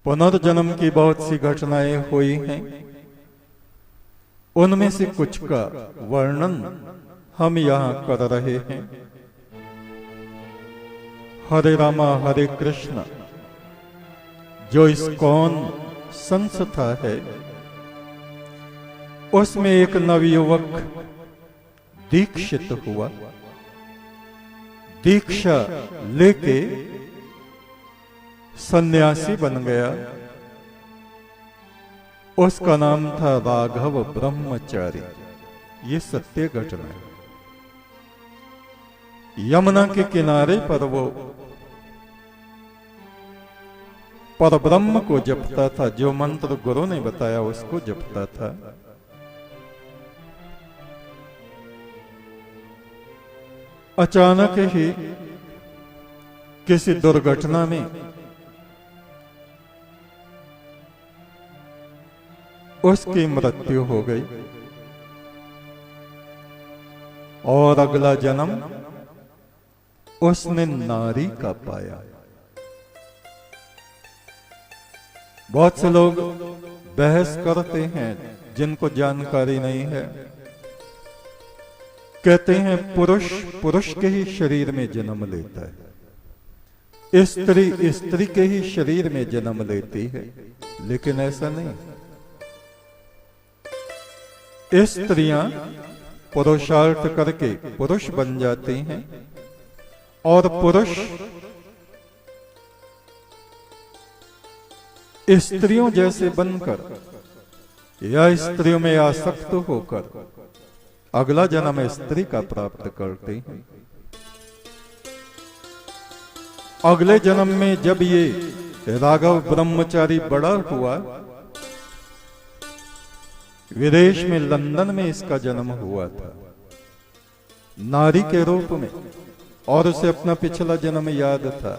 पुनर्जन्म की बहुत सी घटनाएं हुई हैं। उनमें से कुछ का वर्णन हम यहां कर रहे हैं। हरे रामा हरे कृष्ण जो इस्कॉन संस्था है, उसमें एक नवयुवक दीक्षित हुआ। दीक्षा लेके सन्यासी बन गया। उसका नाम था राघव ब्रह्मचारी। ये सत्य घटना है। यमुना के किनारे पर वो परब्रह्म को जपता था। जो मंत्र गुरु ने बताया उसको जपता था। अचानक ही किसी दुर्घटना में उसकी मृत्यु हो गई और अगला जन्म उसने नारी का पाया। बहुत से लोग बहस करते हैं जिनको जानकारी नहीं है। कहते हैं पुरुष के ही शरीर में जन्म लेता है, स्त्री के ही शरीर में जन्म लेती है। लेकिन ऐसा नहीं। स्त्रियां पुरुषार्थ करके पुरुष बन जाती हैं और पुरुष स्त्रियों जैसे बनकर या स्त्रियों में आसक्त होकर अगला जन्म स्त्री का प्राप्त करते हैं। अगले जन्म में जब ये राघव ब्रह्मचारी बड़ा हुआ, विदेश में लंदन में इसका जन्म हुआ था नारी के रूप में, और उसे अपना पिछला जन्म याद था।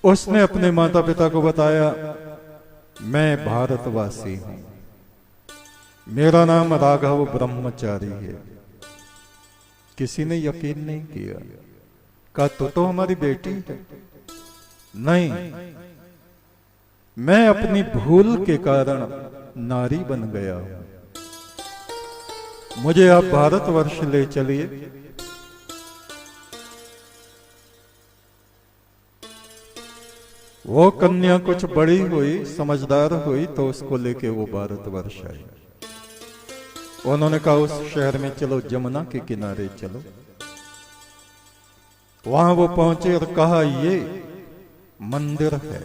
उसने अपने माता पिता को बताया, मैं भारतवासी हूं, मेरा नाम राघव ब्रह्मचारी है। किसी ने यकीन नहीं किया। कहा तो हमारी बेटी है। नहीं, मैं अपनी भूल के कारण नारी बन गया हूं, मुझे आप भारतवर्ष ले चलिए। वो कन्या कुछ बड़ी हुई, समझदार हुई, तो उसको लेके वो भारतवर्ष आई। उन्होंने कहा उस शहर में चलो, जमुना के किनारे चलो। वहां वो पहुंचे और कहा ये मंदिर है,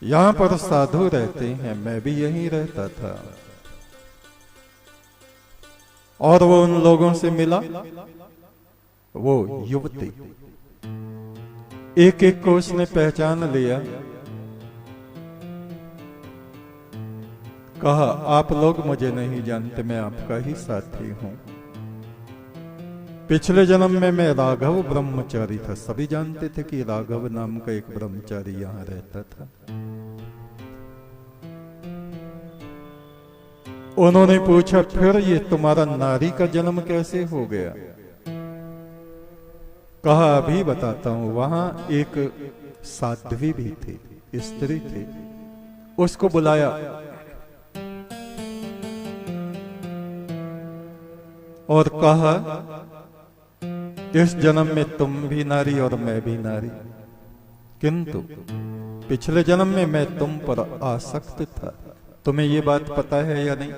यहां पर साधु रहते हैं, मैं भी यहीं रहता था। और वो उन लोगों से मिला। वो युवती एक एक को उसने पहचान लिया। कहा आप लोग मुझे नहीं जानते, मैं आपका ही साथी हूं। पिछले जन्म में मैं राघव ब्रह्मचारी था। सभी जानते थे कि राघव नाम का एक ब्रह्मचारी यहां रहता था। उन्होंने पूछा फिर ये तुम्हारा नारी का जन्म कैसे हो गया? कहा अभी बताता हूं। वहां एक साध्वी भी थी, स्त्री थी, उसको बुलाया और कहा इस जन्म में तुम भी नारी और मैं भी नारी, किंतु पिछले जन्म में मैं तुम पर आसक्त था। तुम्हें ये बात पता है या नहीं?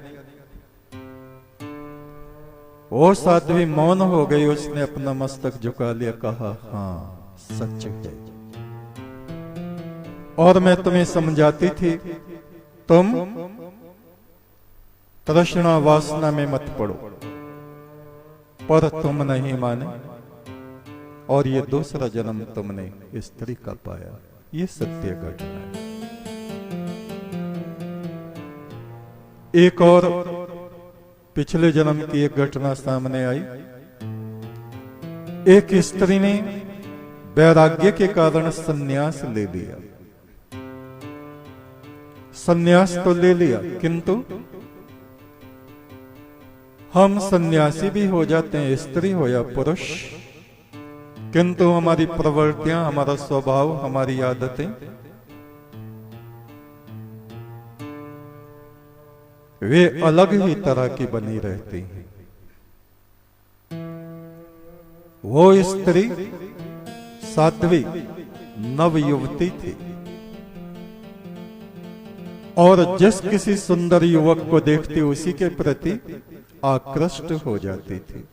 वो साध्वी मौन हो गई। उसने अपना मस्तक झुका लिया। कहा हाँ सच है, और मैं तुम्हें समझाती थी तुम तृष्णा वासना में मत पड़ो, पर तुम नहीं माने और ये दूसरा जन्म तुमने स्त्री का पाया। ये सत्य घटना है। एक और पिछले जन्म की एक घटना सामने आई। एक स्त्री ने वैराग्य के कारण सन्यास ले लिया। सन्यास तो ले लिया, किंतु हम सन्यासी भी हो जाते हैं, स्त्री हो या पुरुष, किंतु हमारी प्रवृत्तियां, हमारा स्वभाव, हमारी आदतें वे अलग ही तरह की बनी रहती हैं। वो स्त्री साध्वी नवयुवती थी और जिस किसी सुंदर युवक को देखती उसी के प्रति आकृष्ट हो जाती थी।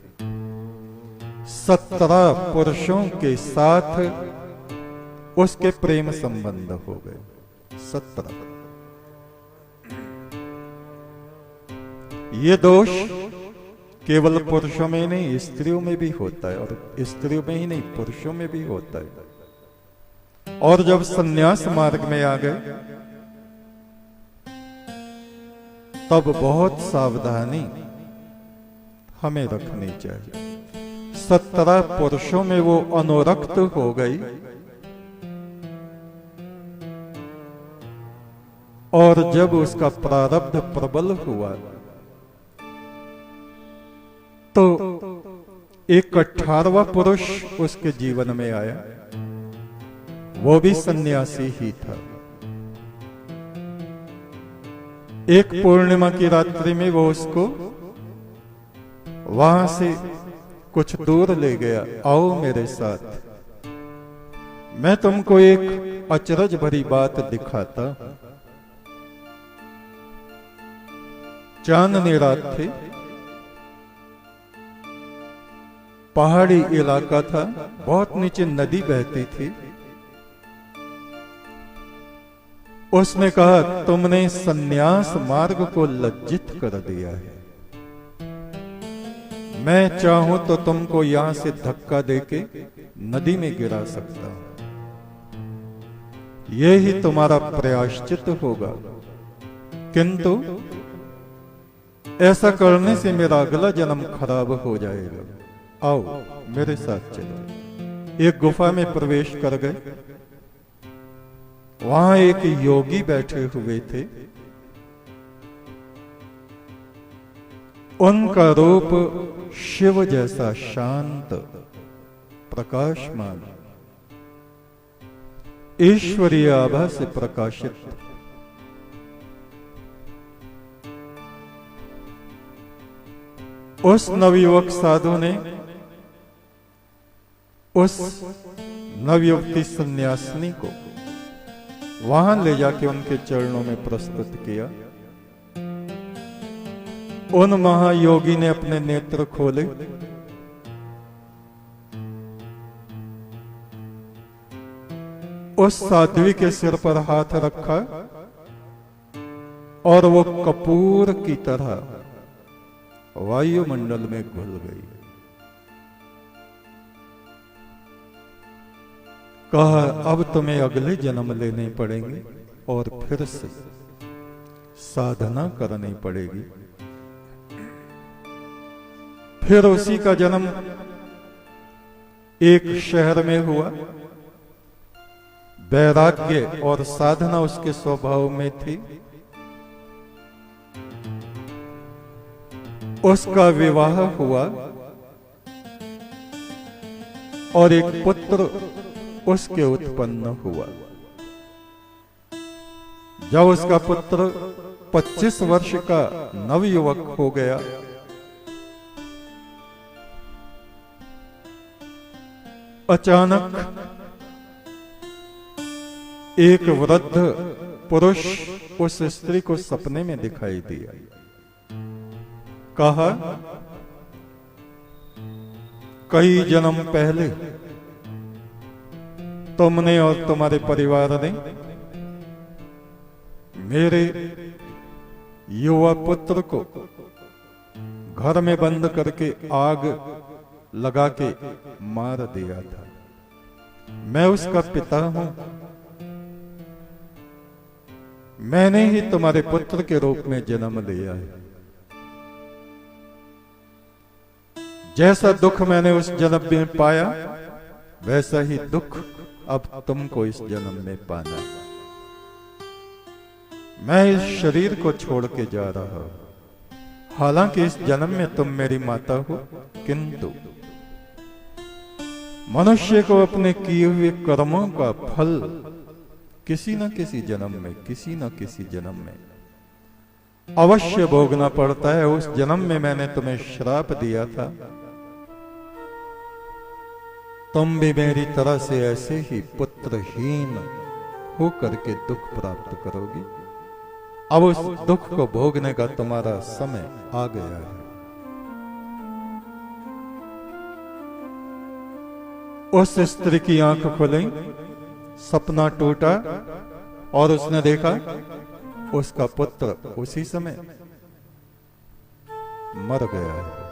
17 पुरुषों के साथ उसके प्रेम संबंध हो गए। 17। ये दोष केवल पुरुषों में नहीं, स्त्रियों में भी होता है, और स्त्रियों में ही नहीं, पुरुषों में भी होता है। और जब सन्यास मार्ग में आ गए तब बहुत सावधानी हमें रखनी चाहिए। 17 पुरुषों में वो अनुरक्त हो गई और जब उसका प्रारब्ध प्रबल हुआ तो एक 18वां पुरुष उसके जीवन में आया। वो भी सन्यासी ही था। एक पूर्णिमा की रात्रि में वो उसको वहां से कुछ दूर ले गया। आओ मेरे साथ, मैं तुमको एक अचरज भरी बात दिखाता हूं। चांदनी रात थी, पहाड़ी इलाका था, बहुत नीचे नदी बहती थी। उसने कहा, तुमने सन्यास मार्ग को लज्जित कर दिया है। मैं चाहूं तो तुमको यहां से धक्का देके नदी में गिरा सकता हूं। यह ही तुम्हारा प्रायश्चित होगा, किंतु ऐसा करने से मेरा अगला जन्म खराब हो जाएगा। आओ मेरे साथ चलो। एक गुफा में प्रवेश कर गए। वहां एक योगी बैठे हुए थे। उनका रूप शिव जैसा शांत, प्रकाशमान, ईश्वरीय आभा से प्रकाशित। उस नवयुवक साधु ने उस नवयुवती सन्यासिनी को वहां ले जाके उनके चरणों में प्रस्तुत किया। उन महायोगी ने अपने नेत्र खोले। उस साध्वी के सिर पर हाथ रखा और वो कपूर की तरह वायुमंडल में घुल गई। कहा, अब तुम्हें अगले जन्म लेने पड़ेंगे और फिर से साधना करनी पड़ेगी। फिर उसी का जन्म एक शहर में हुआ। वैराग्य और साधना उसके स्वभाव में थी। उसका विवाह हुआ और एक पुत्र उसके उत्पन्न हुआ। जब उसका पुत्र 25 वर्ष का नवयुवक हो गया, अचानक एक वृद्ध पुरुष उस स्त्री को सपने में दिखाई दिया। कहा, कई जन्म पहले तुमने और तुम्हारे परिवार ने मेरे युवा पुत्र को घर में बंद करके आग लगा के मार दिया था। मैं उसका पिता हूं। मैंने ही तुम्हारे पुत्र के रूप में जन्म लिया है। जैसा दुख मैंने उस जन्म में पाया, वैसा ही दुख अब तुमको इस जन्म में पाना है। मैं इस शरीर को छोड़ के जा रहा हूं। हालांकि इस जन्म में तुम मेरी माता हो, किंतु मनुष्य को अपने किए हुए कर्मों का फल किसी न किसी जन्म में अवश्य भोगना पड़ता है। उस जन्म में मैंने तुम्हें श्राप दिया था, तुम भी मेरी तरह से ऐसे ही पुत्रहीन होकर के दुख प्राप्त करोगी। अब उस दुख को भोगने का तुम्हारा समय आ गया है। उस स्त्री की आंख खुली, सपना टूटा और उसने देखा उसका पुत्र उसी समय मर गया है।